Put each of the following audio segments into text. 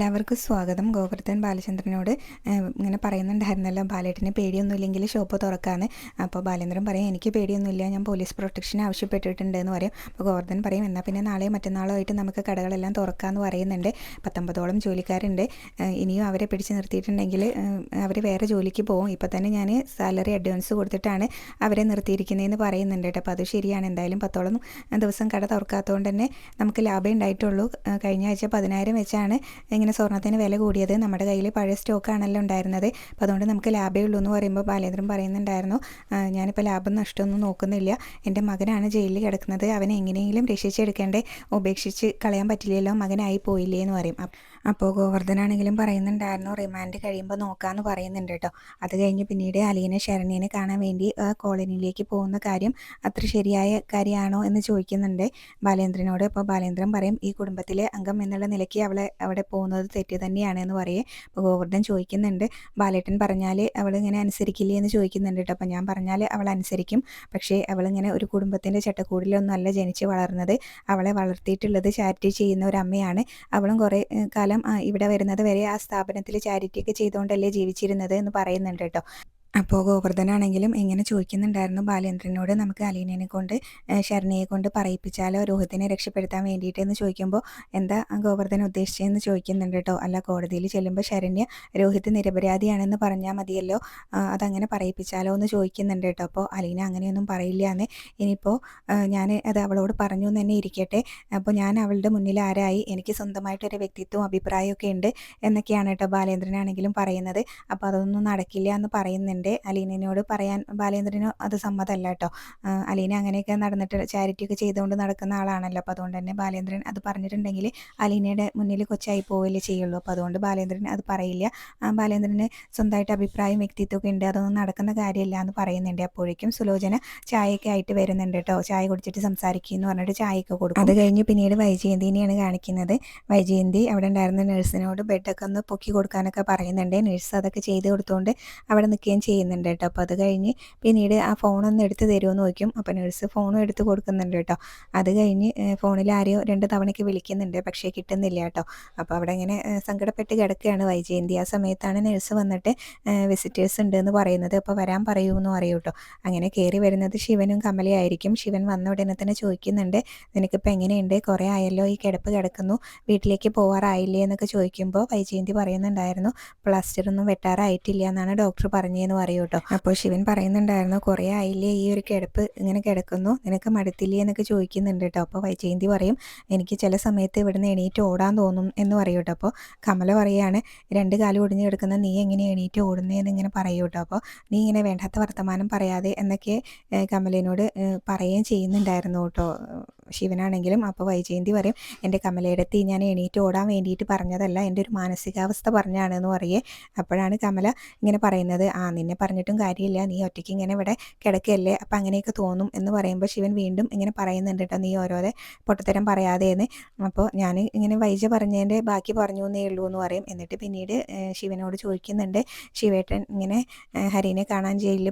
എല്ലാവർക്കും സ്വാഗതം. ഗോവർദ്ധൻ ബാലചന്ദ്രനോട് ഇങ്ങനെ പറയുന്നുണ്ടായിരുന്നല്ലോ, ബാലേട്ടന് പേടിയൊന്നുമില്ലെങ്കിൽ ഷോപ്പ് തുറക്കാമെന്ന്. അപ്പോൾ ബാലേന്ദ്രൻ പറയും, എനിക്ക് പേടിയൊന്നുമില്ല, ഞാൻ പോലീസ് പ്രൊട്ടക്ഷൻ ആവശ്യപ്പെട്ടിട്ടുണ്ട് എന്ന് പറയും. അപ്പോൾ ഗോവർദ്ധൻ പറയും, എന്നാൽ പിന്നെ നാളെയോ മറ്റന്നാളോ ആയിട്ട് നമുക്ക് കടകളെല്ലാം തുറക്കാമെന്ന് പറയുന്നുണ്ട്. 19ഓളം ജോലിക്കാരുണ്ട്. ഇനിയും അവരെ പിടിച്ച് നിർത്തിയിട്ടുണ്ടെങ്കിൽ അവർ വേറെ ജോലിക്ക് പോകും. ഇപ്പോൾ തന്നെ ഞാൻ സാലറി അഡ്വാൻസ് കൊടുത്തിട്ടാണ് അവരെ നിർത്തിയിരിക്കുന്നതെന്ന് പറയുന്നുണ്ട് കേട്ടോ. അപ്പോൾ അത് ശരിയാണ്. എന്തായാലും 10ഓളം ദിവസം കട തുറക്കാത്തതുകൊണ്ട് തന്നെ നമുക്ക് ലാഭം ഉണ്ടായിട്ടുള്ളൂ. കഴിഞ്ഞ ആഴ്ച 10,000 വെച്ചാണ് ഇങ്ങനെ സ്വർണ്ണത്തിന് വില കൂടിയത്. നമ്മുടെ കയ്യിൽ പഴയ സ്റ്റോക്കാണല്ലോ ഉണ്ടായിരുന്നത്. അപ്പോൾ അതുകൊണ്ട് നമുക്ക് ലാഭമേ ഉള്ളൂ എന്ന് പറയുമ്പോൾ ബാലേന്ദ്രൻ പറയുന്നുണ്ടായിരുന്നു, ഞാനിപ്പോൾ ലാഭം നഷ്ടമൊന്നും നോക്കുന്നില്ല, എൻ്റെ മകനാണ് ജയിലിൽ കിടക്കുന്നത്, അവനെ എങ്ങനെയെങ്കിലും രക്ഷിച്ചെടുക്കേണ്ടേ, ഉപേക്ഷിച്ച് കളയാൻ പറ്റില്ലല്ലോ, മകനായി പോയില്ലേ എന്ന് പറയും. അപ്പോൾ ഗോവർദ്ധനാണെങ്കിലും പറയുന്നുണ്ടായിരുന്നു, റിമാൻഡ് കഴിയുമ്പോൾ നോക്കാമെന്ന് പറയുന്നുണ്ട് കേട്ടോ. അത് കഴിഞ്ഞ് പിന്നീട് അലീനെ ശരണ്യനെ കാണാൻ വേണ്ടി കോളനിയിലേക്ക് പോകുന്ന കാര്യം അത്ര ശരിയായ കാര്യമാണോ എന്ന് ചോദിക്കുന്നുണ്ട് ബാലേന്ദ്രനോട്. അപ്പോൾ ബാലേന്ദ്രൻ പറയും, ഈ കുടുംബത്തിലെ അംഗം എന്നുള്ള നിലയ്ക്ക് അവിടെ പോകുന്നത് തെറ്റ് തന്നെയാണ് എന്ന് പറയേ. അപ്പോൾ ഗോവർദ്ധൻ ചോദിക്കുന്നുണ്ട്, ബാലേട്ടൻ പറഞ്ഞാൽ അവളിങ്ങനെ അനുസരിക്കില്ലേ എന്ന് ചോദിക്കുന്നുണ്ട് കേട്ടോ. അപ്പോൾ ഞാൻ പറഞ്ഞാൽ അവൾ അനുസരിക്കും, പക്ഷേ അവളിങ്ങനെ ഒരു കുടുംബത്തിൻ്റെ ചട്ടക്കൂടിലൊന്നും അല്ല ജനിച്ച് വളർന്നത്. അവളെ വളർത്തിയിട്ടുള്ളത് ചാരിറ്റി ചെയ്യുന്ന ഒരു അമ്മയാണ്. അവളും കുറേ കാലം ഇവിടെ വരുന്നത് വരെ ആ സ്ഥാപനത്തിൽ ചാരിറ്റിയൊക്കെ ചെയ്തുകൊണ്ടല്ലേ ജീവിച്ചിരുന്നത് എന്ന് പറയുന്നുണ്ട് കേട്ടോ. അപ്പോൾ ഗോവർദ്ധനാണെങ്കിലും ഇങ്ങനെ ചോദിക്കുന്നുണ്ടായിരുന്നു ബാലേന്ദ്രനോട്, നമുക്ക് അലീനയെ കൊണ്ട് ശരണ്യയെ കൊണ്ട് പറയിപ്പിച്ചാലോ രോഹിത്തിനെ രക്ഷപ്പെടുത്താൻ വേണ്ടിയിട്ട് എന്ന് ചോദിക്കുമ്പോൾ, എന്താ ഗോവർദ്ധൻ ഉദ്ദേശിച്ചതെന്ന് ചോദിക്കുന്നുണ്ട് കേട്ടോ. അല്ല, കോടതിയിൽ ചെല്ലുമ്പോൾ ശരണ്യ രോഹിത് നിരപരാധിയാണെന്ന് പറഞ്ഞാൽ മതിയല്ലോ, അതങ്ങനെ പറയിപ്പിച്ചാലോ എന്ന് ചോദിക്കുന്നുണ്ട് കേട്ടോ. അപ്പോൾ അലീന അങ്ങനെയൊന്നും പറയില്ല എന്ന്. ഇനിയിപ്പോൾ ഞാൻ അത് അവളോട് പറഞ്ഞു എന്ന് തന്നെ ഇരിക്കട്ടെ, അപ്പോൾ ഞാൻ അവളുടെ മുന്നിൽ ആരായി, എനിക്ക് സ്വന്തമായിട്ടൊരു വ്യക്തിത്വവും അഭിപ്രായമൊക്കെ ഉണ്ട് എന്നൊക്കെയാണ് കേട്ടോ ബാലേന്ദ്രനാണെങ്കിലും പറയുന്നത്. അപ്പോൾ അതൊന്നും നടക്കില്ല എന്ന് പറയുന്നുണ്ട്. അലീനയോട് പറയാൻ ബാലേന്ദ്രന് അത് സമ്മതമല്ല കേട്ടോ. അലീന അങ്ങനെയൊക്കെ നടന്നിട്ട് ചാരിറ്റിയൊക്കെ ചെയ്തുകൊണ്ട് നടക്കുന്ന ആളാണല്ലോ. അപ്പോൾ അതുകൊണ്ട് തന്നെ ബാലേന്ദ്രൻ അത് പറഞ്ഞിട്ടുണ്ടെങ്കിൽ അലീനയുടെ മുന്നിൽ കൊച്ചായി പോവുകയല്ലേ ചെയ്യുള്ളൂ. അപ്പോൾ അതുകൊണ്ട് ബാലേന്ദ്രൻ അത് പറയില്ല. ബാലേന്ദ്രന് സ്വന്തമായിട്ട് അഭിപ്രായം വ്യക്തിത്വമൊക്കെ ഉണ്ട്, അതൊന്നും നടക്കുന്ന കാര്യമില്ല എന്ന് പറയുന്നുണ്ട്. അപ്പോഴേക്കും സുലോചന ചായയൊക്കെ ആയിട്ട് വരുന്നുണ്ട് കേട്ടോ. ചായ കുടിച്ചിട്ട് സംസാരിക്കുമെന്ന് പറഞ്ഞിട്ട് ചായയൊക്കെ കൊടുക്കും. അത് കഴിഞ്ഞ് പിന്നീട് വൈജയന്തിനെയാണ് കാണിക്കുന്നത്. വൈജയന്തി അവിടെ ഉണ്ടായിരുന്ന നഴ്സിനോട് ബെഡൊക്കെ ഒന്ന് പൊക്കി കൊടുക്കാനൊക്കെ പറയുന്നുണ്ട്. നഴ്സ് അതൊക്കെ ചെയ്ത് കൊടുത്തുകൊണ്ട് അവിടെ നിൽക്കുകയും ചെയ്യുന്നുണ്ട് കേട്ടോ. അപ്പോൾ അത് കഴിഞ്ഞ് പിന്നീട് ആ ഫോണൊന്ന് എടുത്ത് തരുമെന്ന് ചോദിക്കും. അപ്പോൾ നഴ്സ് ഫോണും എടുത്ത് കൊടുക്കുന്നുണ്ട് കേട്ടോ. അത് കഴിഞ്ഞ് ഫോണിൽ ആരെയോ 2 തവണയ്ക്ക് വിളിക്കുന്നുണ്ട്, പക്ഷേ കിട്ടുന്നില്ല കേട്ടോ. അപ്പോൾ അവിടെ ഇങ്ങനെ സങ്കടപ്പെട്ട് കിടക്കുകയാണ് വൈജയന്തി. ആ സമയത്താണ് നഴ്സ് വന്നിട്ട് വിസിറ്റേഴ്സ് ഉണ്ട് എന്ന് പറയുന്നത്. അപ്പോൾ വരാൻ പറയുമെന്ന് പറയൂ കേട്ടോ. അങ്ങനെ കയറി വരുന്നത് ശിവനും കമലയായിരിക്കും. ശിവൻ വന്ന ഉടനെ തന്നെ ചോദിക്കുന്നുണ്ട്, നിനക്കിപ്പോൾ എങ്ങനെയുണ്ട്, കുറേ ആയല്ലോ ഈ കിടപ്പ് കിടക്കുന്നു, വീട്ടിലേക്ക് പോകാറായില്ലേ എന്നൊക്കെ ചോദിക്കുമ്പോൾ വൈജയന്തി പറയുന്നുണ്ടായിരുന്നു, പ്ലാസ്റ്ററൊന്നും വെട്ടാറായിട്ടില്ല എന്നാണ് ഡോക്ടർ പറഞ്ഞതെന്ന് പറയൂ കേട്ടോ. അപ്പോൾ ശിവൻ പറയുന്നുണ്ടായിരുന്നു, കുറേ ആയില്ലേ ഈ ഒരു കിടപ്പ് ഇങ്ങനെ കിടക്കുന്നു, നിനക്ക് മടുത്തില്ലേ എന്നൊക്കെ ചോദിക്കുന്നുണ്ട് കേട്ടോ. അപ്പോൾ വൈജയന്തി പറയും, എനിക്ക് ചില സമയത്ത് ഇവിടുന്ന് എണീറ്റ് ഓടാൻ തോന്നും എന്ന് പറയൂ കേട്ടോ. അപ്പോൾ കമല പറയുകയാണ്, 2 കാലും ഒടിഞ്ഞ് കിടക്കുന്ന നീ എങ്ങനെ എണീറ്റ് ഓടുന്നതെന്ന് ഇങ്ങനെ പറയൂ കേട്ടോ. അപ്പോൾ നീ ഇങ്ങനെ വേണ്ടാത്ത വർത്തമാനം പറയാതെ എന്നൊക്കെ കമലേനോട് പറയുകയും ചെയ്യുന്നുണ്ടായിരുന്നു കേട്ടോ ശിവനാണെങ്കിലും. അപ്പോൾ വൈജയന്തി പറയും, എൻ്റെ കമലയുടെ അടുത്ത് ഞാൻ എണീറ്റ് ഓടാൻ വേണ്ടിയിട്ട് പറഞ്ഞതല്ല, എൻ്റെ ഒരു മാനസികാവസ്ഥ പറഞ്ഞാണെന്ന് പറയേ. അപ്പോഴാണ് കമല ഇങ്ങനെ പറയുന്നത്, നിന്നെ പറഞ്ഞിട്ടും കാര്യമില്ല, നീ ഒറ്റയ്ക്ക് ഇങ്ങനെ ഇവിടെ കിടക്കുകയല്ലേ, അപ്പം അങ്ങനെയൊക്കെ തോന്നും എന്ന് പറയുമ്പോൾ ശിവൻ വീണ്ടും ഇങ്ങനെ പറയുന്നുണ്ട് കേട്ടോ, നീ ഓരോരോ പൊട്ടത്തരം പറയാതെയെന്ന്. അപ്പോൾ ഞാൻ ഇങ്ങനെ വൈജ പറഞ്ഞതിൻ്റെ ബാക്കി പറഞ്ഞു എന്നേ ഉള്ളൂ എന്ന് പറയും. എന്നിട്ട് പിന്നീട് ശിവനോട് ചോദിക്കുന്നുണ്ട്, ശിവേട്ടൻ ഇങ്ങനെ ഹരിനെ കാണാൻ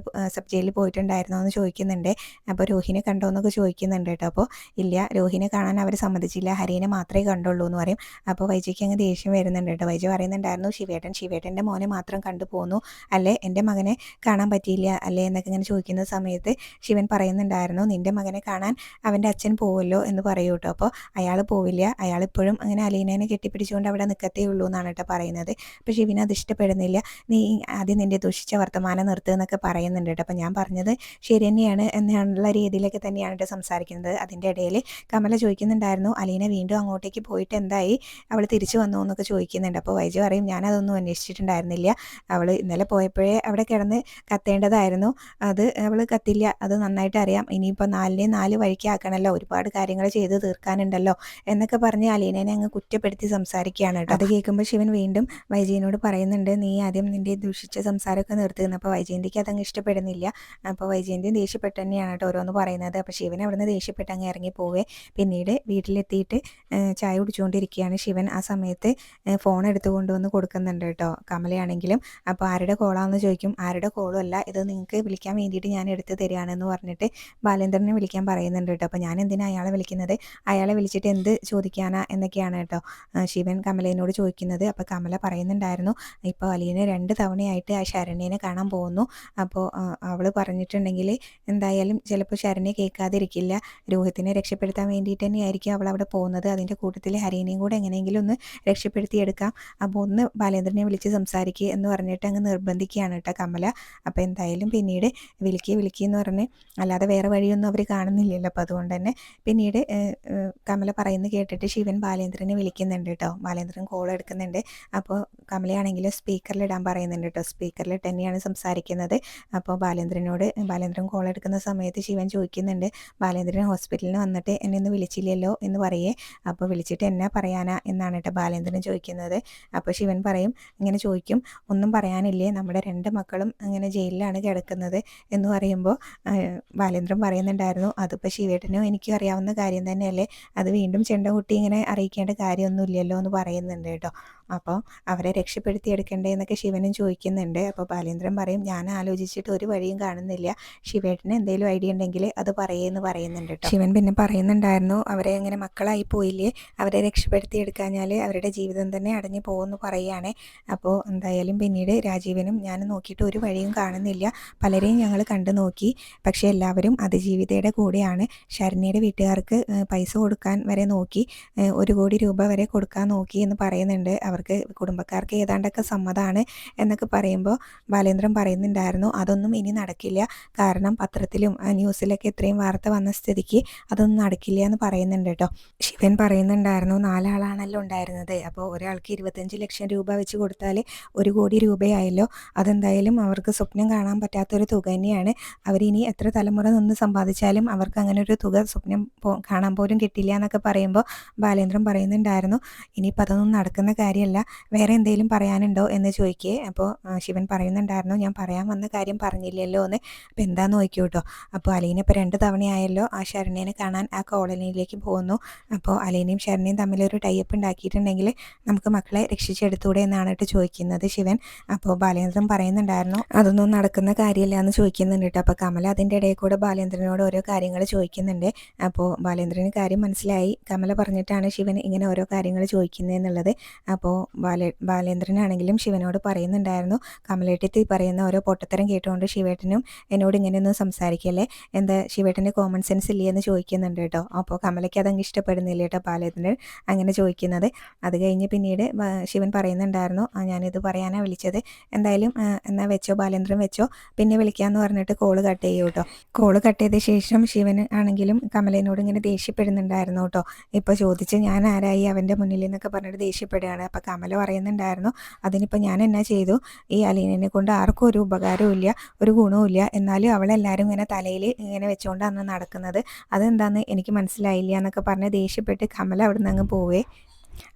സബ് ജയിലിൽ പോയിട്ടുണ്ടായിരുന്നോ എന്ന് ചോദിക്കുന്നുണ്ട്. അപ്പോൾ രോഹിനെ കണ്ടോ എന്നൊക്കെ ചോദിക്കുന്നുണ്ട് കേട്ടോ. അപ്പോൾ ഇല്ല, രോഹിനെ കാണാൻ അവർ സമ്മതിച്ചില്ല, ഹരീനെ മാത്രമേ കണ്ടുള്ളൂ എന്ന് പറയും. അപ്പോൾ വൈജയ്ക്ക് അങ്ങ് ദേഷ്യം വരുന്നുണ്ട് കേട്ടോ. വൈജ പറയുന്നുണ്ടായിരുന്നു, ശിവേട്ടൻ്റെ മോനെ മാത്രം കണ്ടു പോന്നു അല്ലേ, എൻ്റെ മകനെ കാണാൻ പറ്റിയില്ല അല്ലേ എന്നൊക്കെ ഇങ്ങനെ ചോദിക്കുന്ന സമയത്ത് ശിവൻ പറയുന്നുണ്ടായിരുന്നു, നിൻ്റെ മകനെ കാണാൻ അവൻ്റെ അച്ഛൻ പോവുമല്ലോ എന്ന് പറയൂ കേട്ടോ. അപ്പോൾ അയാൾ പോവില്ല, അയാളിപ്പോഴും അങ്ങനെ അലീനേനെ കെട്ടിപ്പിടിച്ചുകൊണ്ട് അവിടെ നിൽക്കത്തേ ഉള്ളൂ എന്നാണ് കേട്ടോ പറയുന്നത്. അപ്പോൾ ശിവന് അത് ഇഷ്ടപ്പെടുന്നില്ല. നീ ആദ്യം നിൻ്റെ ദുഷിച്ച വർത്തമാനം നിർത്തുക എന്നൊക്കെ പറയുന്നുണ്ട് കേട്ടോ. അപ്പോൾ ഞാൻ പറഞ്ഞത് ശരി തന്നെയാണ് എന്നുള്ള രീതിയിലൊക്കെ തന്നെയാണ് കേട്ടോ സംസാരിക്കുന്നത്. അതിൻ്റെ ഇടയിൽ കമല ചോദിക്കുന്നുണ്ടായിരുന്നു, അലീന വീണ്ടും അങ്ങോട്ടേക്ക് പോയിട്ട് എന്തായി, അവൾ തിരിച്ചു വന്നു എന്നൊക്കെ ചോദിക്കുന്നുണ്ട്. അപ്പോൾ വൈജു പറയും, ഞാനതൊന്നും അന്വേഷിച്ചിട്ടുണ്ടായിരുന്നില്ല, അവൾ ഇന്നലെ പോയപ്പോഴേ അവിടെ കിടന്ന് കത്തേണ്ടതായിരുന്നു, അത് അവൾ കത്തില്ല, അത് നന്നായിട്ട് അറിയാം, ഇനിയിപ്പോൾ 4 വഴിക്ക് ആക്കണമല്ലോ, ഒരുപാട് കാര്യങ്ങൾ ചെയ്ത് തീർക്കാനുണ്ടല്ലോ എന്നൊക്കെ പറഞ്ഞ് അലീനനെ അങ്ങ് കുറ്റപ്പെടുത്തി സംസാരിക്കുകയാണ് കേട്ടോ. അത് കേൾക്കുമ്പോൾ ശിവൻ വീണ്ടും വൈജയനോട് പറയുന്നുണ്ട്, നീ ആദ്യം നിൻ്റെ ദൂഷിച്ച സംസാരമൊക്കെ നിർത്തുന്നു. അപ്പോൾ വൈജയന്തിക്ക് അതങ്ങ് ഇഷ്ടപ്പെടുന്നില്ല. അപ്പോൾ വൈജയന്തി ദേഷ്യപ്പെട്ട് തന്നെയാണ് കേട്ടോ ഓരോന്ന് പറയുന്നത്. അപ്പോൾ ശിവൻ അവിടുന്ന് ദേഷ്യപ്പെട്ട് അങ്ങ് ഇറങ്ങി പോകും. പോവേ. പിന്നീട് വീട്ടിലെത്തിയിട്ട് ചായ കുടിച്ചുകൊണ്ടിരിക്കുകയാണ് ശിവൻ. ആ സമയത്ത് ഫോൺ എടുത്ത് കൊണ്ടുവന്ന് കൊടുക്കുന്നുണ്ട് കേട്ടോ കമലയാണെങ്കിലും. അപ്പോൾ ആരുടെ കോളാണെന്ന് ചോദിക്കും. ആരുടെ കോളും അല്ല, ഇത് നിങ്ങൾക്ക് വിളിക്കാൻ വേണ്ടിയിട്ട് ഞാൻ എടുത്ത് തരികയാണെന്ന് പറഞ്ഞിട്ട് ബാലേന്ദ്രനെ വിളിക്കാൻ പറയുന്നുണ്ട് കേട്ടോ. അപ്പോൾ ഞാൻ എന്തിനാണ് അയാളെ വിളിക്കുന്നത്, അയാളെ വിളിച്ചിട്ട് എന്ത് ചോദിക്കാനാ എന്നൊക്കെയാണ് കേട്ടോ ശിവൻ കമലേനോട് ചോദിക്കുന്നത്. അപ്പോൾ കമല പറയുന്നുണ്ടായിരുന്നു, ഇപ്പോൾ അലീനെ 2 തവണയായിട്ട് ആ ശരണ്യനെ കാണാൻ പോകുന്നു. അപ്പോൾ അവൾ പറഞ്ഞിട്ടുണ്ടെങ്കിൽ എന്തായാലും ചിലപ്പോൾ ശരണ്യ കേൾക്കാതിരിക്കില്ല. രോഹിത്തിനെ രക്ഷപ്പെടുത്താൻ വേണ്ടിയിട്ട് തന്നെയായിരിക്കും അവൾ അവിടെ പോകുന്നത്. അതിൻ്റെ കൂട്ടത്തിൽ ഹരീനെയും കൂടെ എങ്ങനെയെങ്കിലും ഒന്ന് രക്ഷപ്പെടുത്തിയെടുക്കാം. അപ്പോൾ ഒന്ന് ബാലേന്ദ്രനെ വിളിച്ച് സംസാരിക്കുക എന്ന് പറഞ്ഞിട്ട് അങ്ങ് നിർബന്ധിക്കുകയാണ് കേട്ടോ കമല. അപ്പോൾ എന്തായാലും പിന്നീട് വിളിക്കുക എന്ന് പറഞ്ഞ് അല്ലാതെ വേറെ വഴിയൊന്നും അവർ കാണുന്നില്ലല്ലോ. അപ്പോൾ അതുകൊണ്ട് തന്നെ പിന്നീട് കമല പറയുന്നത് കേട്ടിട്ട് ശിവൻ ബാലേന്ദ്രനെ വിളിക്കുന്നുണ്ട് കേട്ടോ. ബാലേന്ദ്രൻ കോൾ എടുക്കുന്നുണ്ട്. അപ്പോൾ കമലയാണെങ്കിൽ സ്പീക്കറിലിടാൻ പറയുന്നുണ്ട് കേട്ടോ. സ്പീക്കറിലിട്ട് തന്നെയാണ് സംസാരിക്കുന്നത്. അപ്പോൾ ബാലേന്ദ്രൻ കോൾ എടുക്കുന്ന സമയത്ത് ശിവൻ ചോദിക്കുന്നുണ്ട്, ബാലേന്ദ്രൻ ഹോസ്പിറ്റലിൽ വന്നിട്ട് എന്നെ ഒന്ന് വിളിച്ചില്ലല്ലോ എന്ന് പറയേ. അപ്പോൾ വിളിച്ചിട്ട് എന്നാ പറയാനാ എന്നാണ് കേട്ടോ ബാലേന്ദ്രൻ ചോദിക്കുന്നത്. അപ്പോൾ ശിവൻ പറയും, ഇങ്ങനെ ചോദിക്കും, ഒന്നും പറയാനില്ലേ, നമ്മുടെ 2 മക്കളും ഇങ്ങനെ ജയിലിലാണ് കിടക്കുന്നത് എന്ന് പറയുമ്പോൾ ബാലേന്ദ്രൻ പറയുന്നുണ്ടായിരുന്നു, അതിപ്പോൾ ശിവേട്ടനും എനിക്കും അറിയാവുന്ന കാര്യം തന്നെയല്ലേ, അത് വീണ്ടും ചെണ്ടകുട്ടി ഇങ്ങനെ അറിയിക്കേണ്ട കാര്യമൊന്നുമില്ലല്ലോ എന്ന് പറയുന്നുണ്ട് കേട്ടോ. അപ്പോൾ അവരെ രക്ഷപ്പെടുത്തിയെടുക്കണ്ടേ എന്നൊക്കെ ശിവനും ചോദിക്കുന്നുണ്ട്. അപ്പോൾ ബാലേന്ദ്രൻ പറയും, ഞാൻ ആലോചിച്ചിട്ട് ഒരു വഴിയും കാണുന്നില്ല, ശിവേട്ടന് എന്തെങ്കിലും ഐഡിയ ഉണ്ടെങ്കിൽ അത് പറയേന്ന് പറയുന്നുണ്ട് കേട്ടോ. ശിവൻ പിന്നെ പറയുന്നുണ്ടായിരുന്നു, അവരെ ഇങ്ങനെ മക്കളായി പോയില്ലേ, അവരെ രക്ഷപ്പെടുത്തിയെടുക്കാഞ്ഞാൽ അവരുടെ ജീവിതം തന്നെ അടഞ്ഞു പോകുമെന്ന് പറയുകയാണേ. അപ്പോൾ എന്തായാലും പിന്നീട് രാജീവനും ഞാൻ നോക്കിയിട്ട് ഒരു വഴിയും കാണുന്നില്ല, പലരെയും ഞങ്ങൾ കണ്ടു നോക്കി, പക്ഷേ എല്ലാവരും അതിജീവിതയുടെ കൂടെയാണ്. ശരണ്യയുടെ വീട്ടുകാർക്ക് പൈസ കൊടുക്കാൻ വരെ നോക്കി, 1 കോടി രൂപ വരെ കൊടുക്കാൻ നോക്കി എന്ന് പറയുന്നുണ്ട്. അവർക്ക് കുടുംബക്കാർക്ക് ഏതാണ്ടൊക്കെ സമ്മതമാണ് എന്നൊക്കെ പറയുമ്പോൾ ബാലേന്ദ്രൻ പറയുന്നുണ്ടായിരുന്നു, അതൊന്നും ഇനി നടക്കില്ല, കാരണം പത്രത്തിലും ന്യൂസിലൊക്കെ ഇത്രയും വാർത്ത വന്ന സ്ഥിതിക്ക് അതൊന്നും നടക്കില്ല എന്ന് പറയുന്നുണ്ട് കേട്ടോ. ശിവൻ പറയുന്നുണ്ടായിരുന്നു, 4 ആളാണല്ലോ ഉണ്ടായിരുന്നത്, അപ്പോൾ ഒരാൾക്ക് 25 ലക്ഷം രൂപ വെച്ച് കൊടുത്താൽ 1 കോടി രൂപയായല്ലോ, അതെന്തായാലും അവർക്ക് സ്വപ്നം കാണാൻ പറ്റാത്തൊരു തുക തന്നെയാണ്. അവരിനി എത്ര തലമുറ നിന്ന് സമ്പാദിച്ചാലും അവർക്ക് അങ്ങനെ ഒരു തുക സ്വപ്നം കാണാൻ പോലും കിട്ടില്ല എന്നൊക്കെ പറയുമ്പോൾ ബാലേന്ദ്രൻ പറയുന്നുണ്ടായിരുന്നു, ഇനിയിപ്പോൾ അതൊന്നും നടക്കുന്ന കാര്യമല്ല, വേറെ എന്തെങ്കിലും പറയാനുണ്ടോ എന്ന് ചോദിക്കേ. അപ്പോൾ ശിവൻ പറയുന്നുണ്ടായിരുന്നു, ഞാൻ പറയാൻ വന്ന കാര്യം പറഞ്ഞില്ലല്ലോ എന്ന്. അപ്പോൾ എന്താണെന്ന് നോക്കിയോ കേട്ടോ. അപ്പോൾ അലീന ഇപ്പോൾ 2 തവണയായല്ലോ ആ ശരണ്യനെ കാണാൻ ആ കോളനിയിലേക്ക് പോകുന്നു. അപ്പോൾ അലീനയും ശരണ്യയും തമ്മിലൊരു ടൈപ്പ് ഉണ്ടാക്കിയിട്ടുണ്ടെങ്കിൽ നമുക്ക് മക്കളെ രക്ഷിച്ചെടുത്തൂടെ എന്നാണ് കേട്ടോ ചോദിക്കുന്നത് ശിവൻ. അപ്പോൾ ബാലേന്ദ്രൻ പറയുന്നുണ്ടായിരുന്നു, അതൊന്നും നടക്കുന്ന കാര്യമല്ല എന്ന് ചോദിക്കുന്നുണ്ട് കേട്ടോ. അപ്പോൾ കമല അതിൻ്റെ ഇടയിൽ കൂടെ ബാലേന്ദ്രനോട് ഓരോ കാര്യങ്ങൾ ചോദിക്കുന്നുണ്ട്. അപ്പോൾ ബാലേന്ദ്രന് കാര്യം മനസ്സിലായി, കമല പറഞ്ഞിട്ടാണ് ശിവൻ ഇങ്ങനെ ഓരോ കാര്യങ്ങൾ ചോദിക്കുന്നത് എന്നുള്ളത്. അപ്പോൾ ബാലേന്ദ്രനാണെങ്കിലും ശിവനോട് പറയുന്നുണ്ടായിരുന്നു, കമലേട്ടത്തി പറയുന്ന ഓരോ പൊട്ടത്തരം കേട്ടുകൊണ്ട് ശിവേട്ടനും എന്നോട് ഇങ്ങനെയൊന്നും സംസാരിക്കല്ലേ, എന്താ ശിവേട്ടന് കോമൺ സെൻസ് ഇല്ലേ എന്ന് ചോദിക്കുന്നുണ്ട് കേട്ടോ. അപ്പോൾ കമലയ്ക്ക് അതങ്ങ് ഇഷ്ടപ്പെടുന്നില്ല കേട്ടോ ബാലേന്ദ്രൻ അങ്ങനെ ചോദിക്കുന്നത്. അത് കഴിഞ്ഞ് പിന്നീട് ശിവൻ പറയുന്നുണ്ടായിരുന്നു, ഞാനിത് പറയാനാണ് വിളിച്ചത്, എന്തായാലും എന്നാൽ വെച്ചോ ബാലേന്ദ്രൻ വെച്ചോ, പിന്നെ വിളിക്കാമെന്ന് പറഞ്ഞിട്ട് കോള് കട്ട് ചെയ്യൂ കേട്ടോ. കോള് കട്ട് ചെയ്ത ശേഷം ശിവന് ആണെങ്കിലും കമലേനോട് ഇങ്ങനെ ദേഷ്യപ്പെടുന്നുണ്ടായിരുന്നു കേട്ടോ. ഇപ്പോൾ ചോദിച്ച് ഞാൻ ആരായി അവൻ്റെ മുന്നിൽ എന്നൊക്കെ പറഞ്ഞിട്ട് ദേഷ്യപ്പെടുകയാണ്. അപ്പോൾ കമല പറയുന്നുണ്ടായിരുന്നു, അതിനിപ്പോൾ ഞാൻ എന്നാ ചെയ്തു, ഈ അലീനനെ കൊണ്ട് ആർക്കും ഒരു ഉപകാരവും ഇല്ല, ഒരു ഗുണവും ഇല്ല, എന്നാലും അവളെല്ലാവരും ഇങ്ങനെ തലയിൽ ഇങ്ങനെ വെച്ചുകൊണ്ടാണ് നടക്കുന്നത്, അതെന്താണെന്ന് എനിക്ക് മനസ്സിലായില്ല എന്നൊക്കെ പറഞ്ഞ് ദേഷ്യപ്പെട്ട് കമല അവിടെ നിന്ന് അങ്ങ് പോവേ.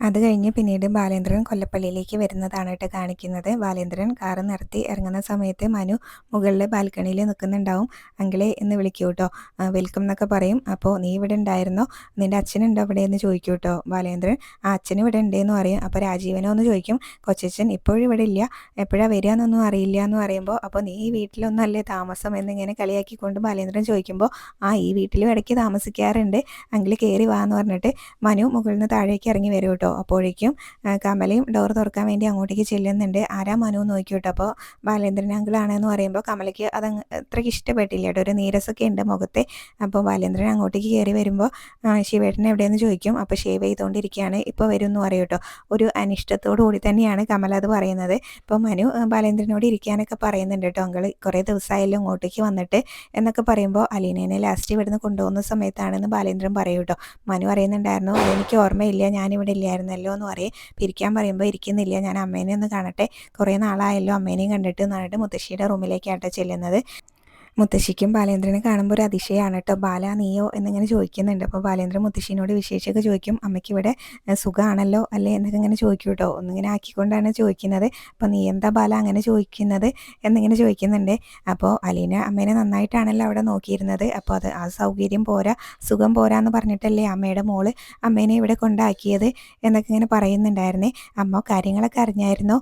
അത് കഴിഞ്ഞ് പിന്നീട് ബാലേന്ദ്രൻ കൊല്ലപ്പള്ളിയിലേക്ക് വരുന്നതാണ് കേട്ടോ കാണിക്കുന്നത്. ബാലേന്ദ്രൻ കാറ് നിർത്തി ഇറങ്ങുന്ന സമയത്ത് മനു മുകളിലെ ബാൽക്കണിയിൽ നിൽക്കുന്നുണ്ടാവും. അങ്കിളെ എന്ന് വിളിക്കൂ കേട്ടോ, വെൽക്കം എന്നൊക്കെ പറയും. അപ്പോൾ നീ ഇവിടെ ഉണ്ടായിരുന്നോ, നിൻ്റെ അച്ഛനുണ്ടോ ഇവിടെ എന്ന് ചോദിക്കൂ കേട്ടോ ബാലേന്ദ്രൻ. ആ അച്ഛൻ ഇവിടെ ഉണ്ടെന്ന് പറയും. അപ്പോൾ രാജീവനോ എന്ന് ചോദിക്കും, കൊച്ചച്ഛൻ ഇപ്പോഴും ഇവിടെ ഇല്ല, എപ്പോഴാണ് വരിക എന്നൊന്നും അറിയില്ല എന്ന് പറയുമ്പോൾ, അപ്പോൾ നീ ഈ വീട്ടിലൊന്നും അല്ലേ താമസം എന്നിങ്ങനെ കളിയാക്കിക്കൊണ്ട് ബാലേന്ദ്രൻ ചോദിക്കുമ്പോൾ, ഈ വീട്ടിലും ഇടയ്ക്ക് താമസിക്കാറുണ്ട്, അങ്കിൾ കയറി വാ എന്ന് പറഞ്ഞിട്ട് മനു മുകളിൽ നിന്ന് താഴേക്ക് ഇറങ്ങി വരും കേട്ടോ. അപ്പോഴേക്കും കമലയും ഡോർ തുറക്കാൻ വേണ്ടി അങ്ങോട്ടേക്ക് ചെല്ലുന്നുണ്ട്. ആരാ മനു എന്ന് നോക്കി കേട്ടോ. അപ്പോൾ ബാലേന്ദ്രൻ അങ്കിളാണെന്ന് പറയുമ്പോൾ കമലയ്ക്ക് അത് അത്രയ്ക്ക് ഇഷ്ടപ്പെട്ടില്ല കേട്ടോ, ഒരു നീരസൊക്കെ ഉണ്ട് മുഖത്തെ. അപ്പോൾ ബാലേന്ദ്രൻ അങ്ങോട്ടേക്ക് കയറി വരുമ്പോൾ ശിവേട്ടൻ എവിടെയെന്ന് ചോദിക്കും. അപ്പോൾ ഷേവ് ചെയ്തുകൊണ്ടിരിക്കുകയാണ്, ഇപ്പോൾ വരും എന്ന് പറയും കേട്ടോ. ഒരു അനിഷ്ടത്തോടു കൂടി തന്നെയാണ് കമല അത് പറയുന്നത്. ഇപ്പോൾ മനു ബാലേന്ദ്രനോട് ഇരിക്കാനൊക്കെ പറയുന്നുണ്ട് കേട്ടോ, അങ്കിൾ കുറേ ദിവസമായാലും അങ്ങോട്ടേക്ക് വന്നിട്ട് എന്നൊക്കെ പറയുമ്പോൾ അലീനേനെ ലാസ്റ്റ് ഇവിടുന്ന് കൊണ്ടുപോകുന്ന സമയത്താണെന്ന് ബാലേന്ദ്രൻ പറയും കേട്ടോ. മനു പറയുന്നുണ്ടായിരുന്നു, അതെനിക്ക് ഓർമ്മയില്ല, ഞാനിവിടെ ഇല്ലായിരുന്നല്ലോ എന്ന് പറയും. പിരിക്കാൻ പറയുമ്പോൾ ഇരിക്കുന്നില്ല, ഞാൻ അമ്മേനെ ഒന്ന് കാണട്ടെ, കുറേ നാളായല്ലോ അമ്മേനെയും കണ്ടിട്ട് എന്ന് പറഞ്ഞിട്ട് മുത്തശ്ശിയുടെ റൂമിലേക്കാട്ടോ ചെല്ലുന്നത്. മുത്തശ്ശിക്കും ബാലേന്ദ്രനെ കാണുമ്പോൾ ഒരു അതിശയമാണ് കേട്ടോ. ബാല നീയോ എന്നിങ്ങനെ ചോദിക്കുന്നുണ്ട്. അപ്പോൾ ബാലേന്ദ്രൻ മുത്തശ്ശീനോട് വിശേഷമൊക്കെ ചോദിക്കും. അമ്മയ്ക്ക് ഇവിടെ സുഖമാണല്ലോ അല്ലേ എന്നൊക്കെ ഇങ്ങനെ ചോദിക്കും കേട്ടോ. ഒന്നിങ്ങനെ ആക്കിക്കൊണ്ടാണ് ചോദിക്കുന്നത്. അപ്പോൾ നീ എന്താ ബാല അങ്ങനെ ചോദിക്കുന്നത് എന്നിങ്ങനെ ചോദിക്കുന്നുണ്ട്. അപ്പോൾ അലീന അമ്മേനെ നന്നായിട്ടാണല്ലോ അവിടെ നോക്കിയിരുന്നത്. അപ്പോൾ ആ സൗകര്യം പോരാ, സുഖം പോരാ എന്ന് പറഞ്ഞിട്ടല്ലേ അമ്മയുടെ മോള് അമ്മേനെ ഇവിടെ കൊണ്ടാക്കിയത് എന്നൊക്കെ ഇങ്ങനെ പറയുന്നുണ്ടായിരുന്നേ. അമ്മ കാര്യങ്ങളൊക്കെ അറിഞ്ഞായിരുന്നോ,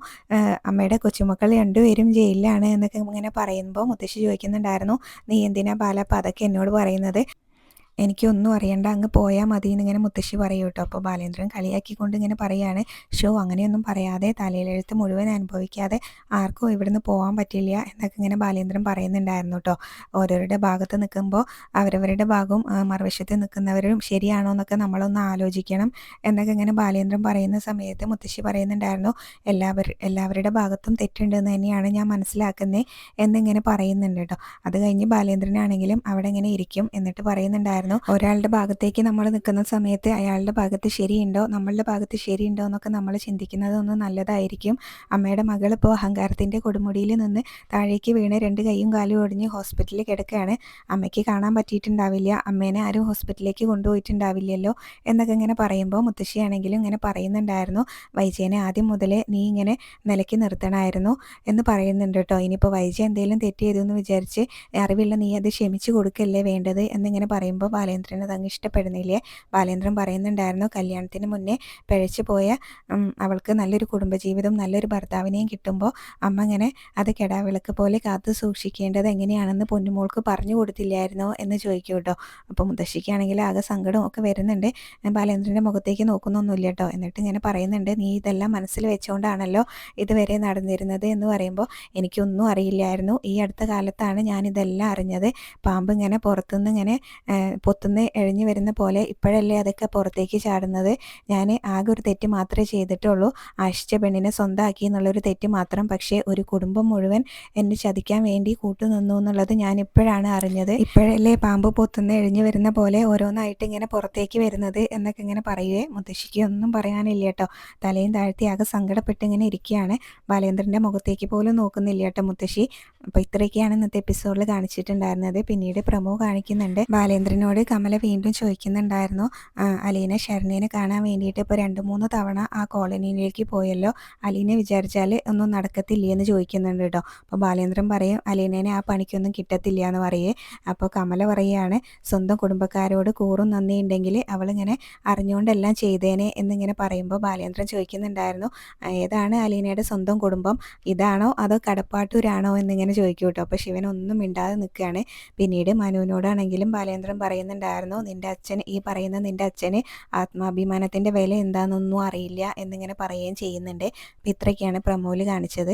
അമ്മയുടെ കൊച്ചുമക്കൾ രണ്ടുപേരും ജയിലിലാണ് എന്നൊക്കെ ഇങ്ങനെ പറയുമ്പോൾ മുത്തശ്ശി ചോദിക്കുന്നുണ്ടായിരുന്നു, നീ എന്തിനാ ബാല അപ്പം അതൊക്കെ എന്നോട് പറയുന്നത്, എനിക്കൊന്നും അറിയണ്ട, അങ്ങ് പോയാൽ മതി എന്നിങ്ങനെ മുത്തശ്ശി പറയൂ കേട്ടോ. അപ്പോൾ ബാലേന്ദ്രൻ കളിയാക്കിക്കൊണ്ട് ഇങ്ങനെ പറയുകയാണ്, അങ്ങനെയൊന്നും പറയാതെ തലയിലെഴുത്ത് മുഴുവൻ അനുഭവിക്കാതെ ആർക്കും ഇവിടുന്ന് പോകാൻ പറ്റില്ല എന്നൊക്കെ ഇങ്ങനെ ബാലേന്ദ്രൻ പറയുന്നുണ്ടായിരുന്നു കേട്ടോ. ഓരോരുടെ ഭാഗത്ത് നിൽക്കുമ്പോൾ അവരവരുടെ ഭാഗവും മറുവശത്ത് നിൽക്കുന്നവരും ശരിയാണോ എന്നൊക്കെ നമ്മളൊന്ന് ആലോചിക്കണം എന്നൊക്കെ ഇങ്ങനെ ബാലേന്ദ്രൻ പറയുന്ന സമയത്ത് മുത്തശ്ശി പറയുന്നുണ്ടായിരുന്നു, എല്ലാവരുടെ ഭാഗത്തും തെറ്റുണ്ടെന്ന് തന്നെയാണ് ഞാൻ മനസ്സിലാക്കുന്നത് എന്നിങ്ങനെ പറയുന്നുണ്ട് കേട്ടോ. അത് കഴിഞ്ഞ് ബാലേന്ദ്രനാണെങ്കിലും അവിടെ ഇങ്ങനെ ഇരിക്കും. എന്നിട്ട് പറയുന്നുണ്ടായിരുന്നു, ഒരാളുടെ ഭാഗത്തേക്ക് നമ്മൾ നിൽക്കുന്ന സമയത്ത് അയാളുടെ ഭാഗത്ത് ശരിയുണ്ടോ, നമ്മളുടെ ഭാഗത്ത് ശരിയുണ്ടോ എന്നൊക്കെ നമ്മൾ ചിന്തിക്കുന്നത് ഒന്ന് നല്ലതായിരിക്കും. അമ്മയുടെ മകൾ ഇപ്പോൾ അഹങ്കാരത്തിൻ്റെ കൊടുമുടിയിൽ നിന്ന് താഴേക്ക് വീണ് 2 കൈയും കാലും ഒടിഞ്ഞ് ഹോസ്പിറ്റലിൽ കിടക്കുകയാണ്. അമ്മയ്ക്ക് കാണാൻ പറ്റിയിട്ടുണ്ടാവില്ല, അമ്മേനെ ആരും ഹോസ്പിറ്റലിലേക്ക് കൊണ്ടുപോയിട്ടുണ്ടാവില്ലല്ലോ എന്നൊക്കെ ഇങ്ങനെ പറയുമ്പോൾ മുത്തശ്ശിയാണെങ്കിലും ഇങ്ങനെ പറയുന്നുണ്ടായിരുന്നു, വൈജയനെ ആദ്യം മുതലേ നീ ഇങ്ങനെ നിലയ്ക്ക് നിർത്തണമായിരുന്നു എന്ന് പറയുന്നുണ്ട് കേട്ടോ. ഇനിയിപ്പോൾ വൈജയ എന്തെങ്കിലും തെറ്റ് ചെയ്തു എന്ന് വിചാരിച്ച് അറിവില്ല നീ അത് ക്ഷമിച്ചു കൊടുക്കല്ലേ വേണ്ടത് എന്നിങ്ങനെ പറയുമ്പോൾ ബാലേന്ദ്രന് അതങ്ങ് ഇഷ്ടപ്പെടുന്നില്ലേ. ബാലേന്ദ്രൻ പറയുന്നുണ്ടായിരുന്നു, കല്യാണത്തിന് മുന്നേ പിഴച്ചു പോയ അവൾക്ക് നല്ലൊരു കുടുംബജീവിതം നല്ലൊരു ഭർത്താവിനെയും കിട്ടുമ്പോൾ അമ്മ ഇങ്ങനെ അത് കെടാവിളക്ക് പോലെ കാത്തു സൂക്ഷിക്കേണ്ടത് എങ്ങനെയാണെന്ന് പൊന്നുമോൾക്ക് പറഞ്ഞു കൊടുത്തില്ലായിരുന്നോ എന്ന് ചോദിക്കും കേട്ടോ. അപ്പോൾ മുത്തശ്ശിക്കാണെങ്കിൽ ആകെ സങ്കടം ഒക്കെ വരുന്നുണ്ട്. ബാലേന്ദ്രൻ്റെ മുഖത്തേക്ക് നോക്കുന്നൊന്നുമില്ല കേട്ടോ. എന്നിട്ട് ഇങ്ങനെ പറയുന്നുണ്ട്, നീ ഇതെല്ലാം മനസ്സിൽ വെച്ചുകൊണ്ടാണല്ലോ ഇതുവരെ നടന്നിരുന്നത് എന്ന് പറയുമ്പോൾ എനിക്കൊന്നും അറിയില്ലായിരുന്നു, ഈ അടുത്ത കാലത്താണ് ഞാനിതെല്ലാം അറിഞ്ഞത്. പാമ്പ് ഇങ്ങനെ പുറത്തുനിന്ന് ഇങ്ങനെ പൊത്തുനിന്ന് എഴഞ്ഞു വരുന്ന പോലെ ഇപ്പോഴല്ലേ അതൊക്കെ പുറത്തേക്ക് ചാടുന്നത്. ഞാൻ ആകെ ഒരു തെറ്റ് മാത്രമേ ചെയ്തിട്ടുള്ളൂ, ആശിച്ച പെണ്ണിനെ സ്വന്തമാക്കി എന്നുള്ളൊരു തെറ്റ് മാത്രം. പക്ഷേ ഒരു കുടുംബം മുഴുവൻ എന്നെ ചതിക്കാൻ വേണ്ടി കൂട്ടുനിന്നു എന്നുള്ളത് ഞാൻ ഇപ്പോഴാണ് അറിഞ്ഞത്. ഇപ്പോഴല്ലേ പാമ്പ് പൊത്തുനിന്ന് എഴഞ്ഞു വരുന്ന പോലെ ഓരോന്നായിട്ട് ഇങ്ങനെ പുറത്തേക്ക് വരുന്നത് എന്നൊക്കെ ഇങ്ങനെ പറയുകയെ. മുത്തശ്ശിക്ക് ഒന്നും പറയാനില്ല കേട്ടോ. തലയും താഴ്ത്തി ആകെ സങ്കടപ്പെട്ട് ഇങ്ങനെ ഇരിക്കുകയാണ്. ബാലേന്ദ്രൻ്റെ മുഖത്തേക്ക് പോലും നോക്കുന്നില്ല കേട്ടോ മുത്തശ്ശി. അപ്പോൾ ഇത്രയൊക്കെയാണ് ഇന്നത്തെ എപ്പിസോഡിൽ കാണിച്ചിട്ടുണ്ടായിരുന്നത്. പിന്നീട് പ്രമോ കാണിക്കുന്നുണ്ട്. ബാലേന്ദ്രനോട് കമല വീണ്ടും ചോദിക്കുന്നുണ്ടായിരുന്നു, അലീന ശരണേനെ കാണാൻ വേണ്ടിയിട്ട് ഇപ്പോൾ 2-3 തവണ ആ കോളനിയിലേക്ക് പോയല്ലോ, അലീന വിചാരിച്ചാൽ ഒന്നും നടക്കത്തില്ല എന്ന് ചോദിക്കുന്നുണ്ട് കേട്ടോ. അപ്പോൾ ബാലേന്ദ്രൻ പറയും, അലീനേനെ ആ പണിക്കൊന്നും കിട്ടത്തില്ല എന്ന് പറയേ. അപ്പോൾ കമല പറയുകയാണ്, സ്വന്തം കുടുംബക്കാരോട് കൂറും നന്ദി ഉണ്ടെങ്കിൽ അവളിങ്ങനെ അറിഞ്ഞുകൊണ്ടെല്ലാം ചെയ്തേനെ എന്നിങ്ങനെ പറയുമ്പോൾ ബാലേന്ദ്രൻ ചോദിക്കുന്നുണ്ടായിരുന്നു, ഏതാണ് അലീനയുടെ സ്വന്തം കുടുംബം, ഇതാണോ അതോ കടപ്പാട്ടൂരാണോ എന്നിങ്ങനെ ചോദിക്കും കേട്ടോ. അപ്പോൾ ശിവൻ ഒന്നും മിണ്ടാതെ നിൽക്കുകയാണ്. പിന്നീട് മനുവിനോടാണെങ്കിലും ബാലേന്ദ്രൻ പറയുന്നുണ്ടായിരുന്നു, നിൻ്റെ അച്ഛന് ആത്മാഭിമാനത്തിൻ്റെ വില എന്താണെന്നൊന്നും അറിയില്ല എന്നിങ്ങനെ പറയുകയും ചെയ്യുന്നുണ്ട്. അപ്പോൾ ഇത്രയൊക്കെയാണ് പ്രമോല് കാണിച്ചത്.